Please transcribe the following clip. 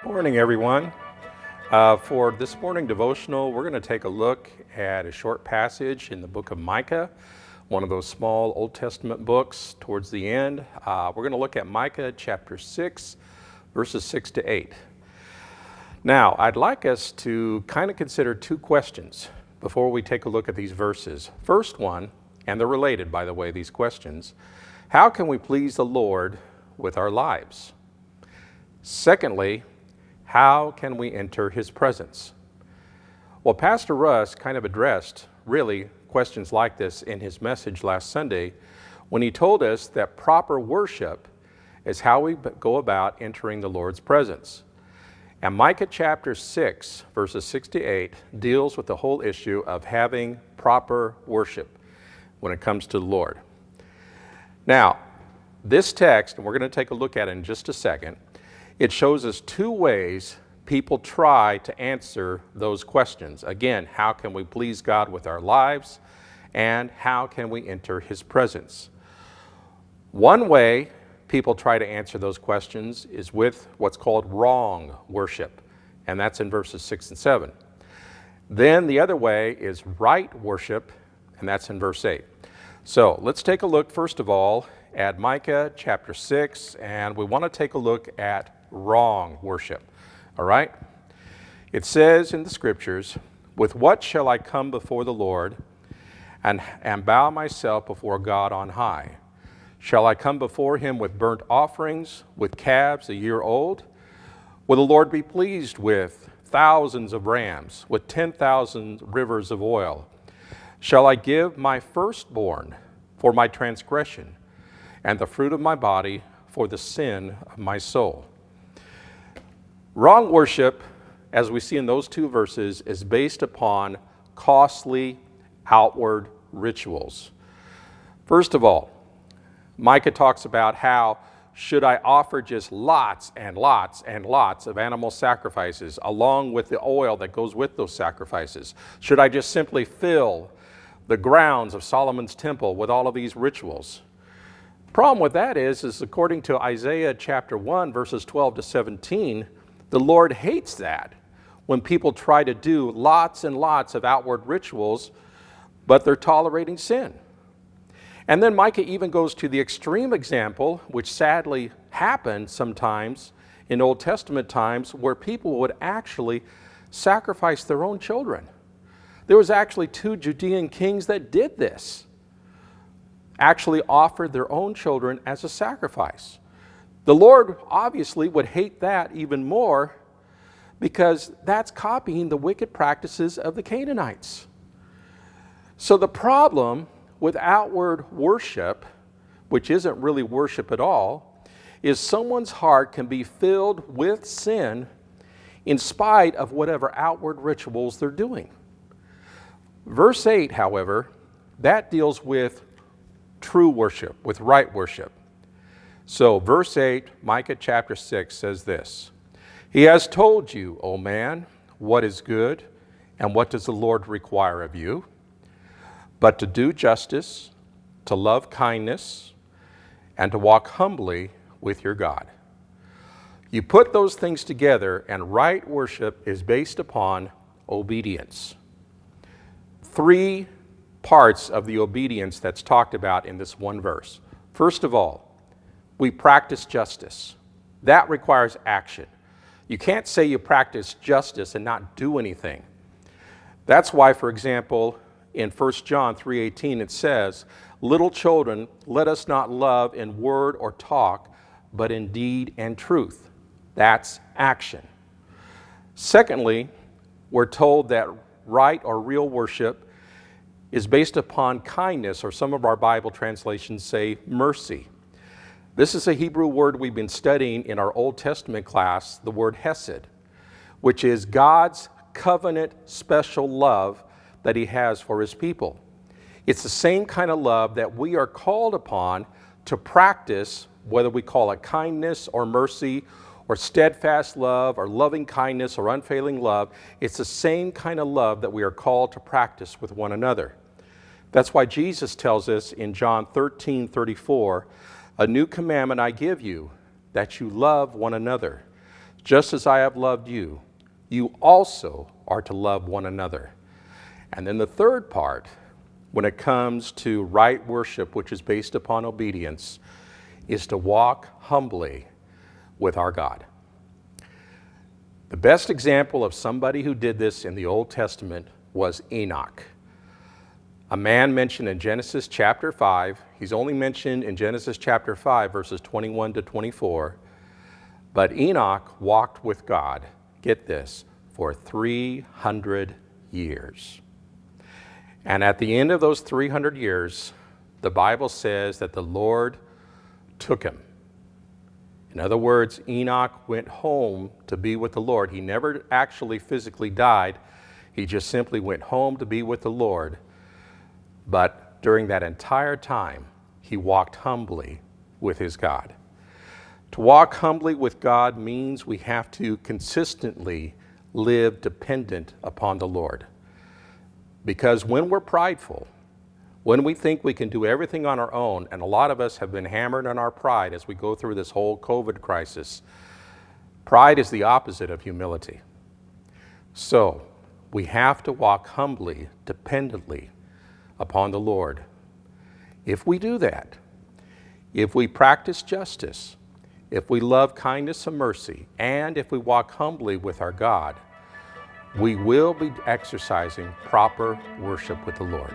Morning, everyone. For this morning devotional, we're going to take a look at a short passage in the book of Micah, one of those small Old Testament books towards the end. We're going to look at Micah chapter 6, verses 6 to 8. Now, I'd like us to kind of consider two questions before we take a look at these verses. First one, and they're related, by the way, these questions: how can we please the Lord with our lives? Secondly, how can we enter His presence? Well, Pastor Russ kind of addressed really questions like this in his message last Sunday when he told us that proper worship is how we go about entering the Lord's presence. And Micah chapter 6, verses 6 to 8, deals with the whole issue of having proper worship when it comes to the Lord. Now, this text, and we're going to take a look at it in just a second, it shows us two ways people try to answer those questions. Again, how can we please God with our lives, and how can we enter His presence? One way people try to answer those questions is with what's called wrong worship, and that's in verses 6 and 7. Then the other way is right worship, and that's in verse 8. So let's take a look, first of all, at Micah chapter 6, and we want to take a look at wrong worship. All right? It says in the scriptures, "With what shall I come before the Lord and bow myself before God on high? Shall I come before Him with burnt offerings, with calves a year old? Will the Lord be pleased with thousands of rams, with 10,000 rivers of oil? Shall I give my firstborn for my transgression, and the fruit of my body for the sin of my soul?" Wrong worship, as we see in those two verses, is based upon costly outward rituals. First of all, Micah talks about how should I offer just lots and lots and lots of animal sacrifices along with the oil that goes with those sacrifices? Should I just simply fill the grounds of Solomon's temple with all of these rituals? The problem with that is according to Isaiah chapter 1, verses 12 to 17, the Lord hates that when people try to do lots and lots of outward rituals, but they're tolerating sin. And then Micah even goes to the extreme example, which sadly happened sometimes in Old Testament times, where people would actually sacrifice their own children. There was actually 2 Judean kings that did this, actually offered their own children as a sacrifice. The Lord obviously would hate that even more because that's copying the wicked practices of the Canaanites. So the problem with outward worship, which isn't really worship at all, is someone's heart can be filled with sin in spite of whatever outward rituals they're doing. Verse 8, however, that deals with true worship, with right worship. So verse 8, Micah chapter 6 says this: "He has told you, O man, what is good, and what does the Lord require of you? But to do justice, to love kindness, and to walk humbly with your God." You put those things together, and right worship is based upon obedience. 3 parts of the obedience that's talked about in this one verse. First of all, we practice justice. That requires action. You can't say you practice justice and not do anything. That's why, for example, in 1 John 3:18 it says, "Little children, let us not love in word or talk, but in deed and truth." That's action. Secondly, we're told that right or real worship is based upon kindness, or some of our Bible translations say mercy. This is a Hebrew word we've been studying in our Old Testament class, the word hesed, which is God's covenant special love that He has for His people. It's the same kind of love that we are called upon to practice, whether we call it kindness or mercy or steadfast love or loving kindness or unfailing love. It's the same kind of love that we are called to practice with one another. That's why Jesus tells us in John 13:34, "A new commandment I give you, that you love one another, Just as I have loved you, you also are to love one another. And then the third part, when it comes to right worship, which is based upon obedience, is to walk humbly with our God. The best example of somebody who did this in the Old Testament was Enoch, a man mentioned in Genesis chapter 5. He's only mentioned in Genesis chapter 5, verses 21 to 24. But Enoch walked with God, get this, for 300 years. And at the end of those 300 years, the Bible says that the Lord took him. In other words, Enoch went home to be with the Lord. He never actually physically died. He just simply went home to be with the Lord. But during that entire time, he walked humbly with his God. To walk humbly with God means we have to consistently live dependent upon the Lord. Because when we're prideful, when we think we can do everything on our own, and a lot of us have been hammered on our pride as we go through this whole COVID crisis, pride is the opposite of humility. So we have to walk humbly, dependently upon the Lord. If we do that, if we practice justice, if we love kindness and mercy, and if we walk humbly with our God, we will be exercising proper worship with the Lord.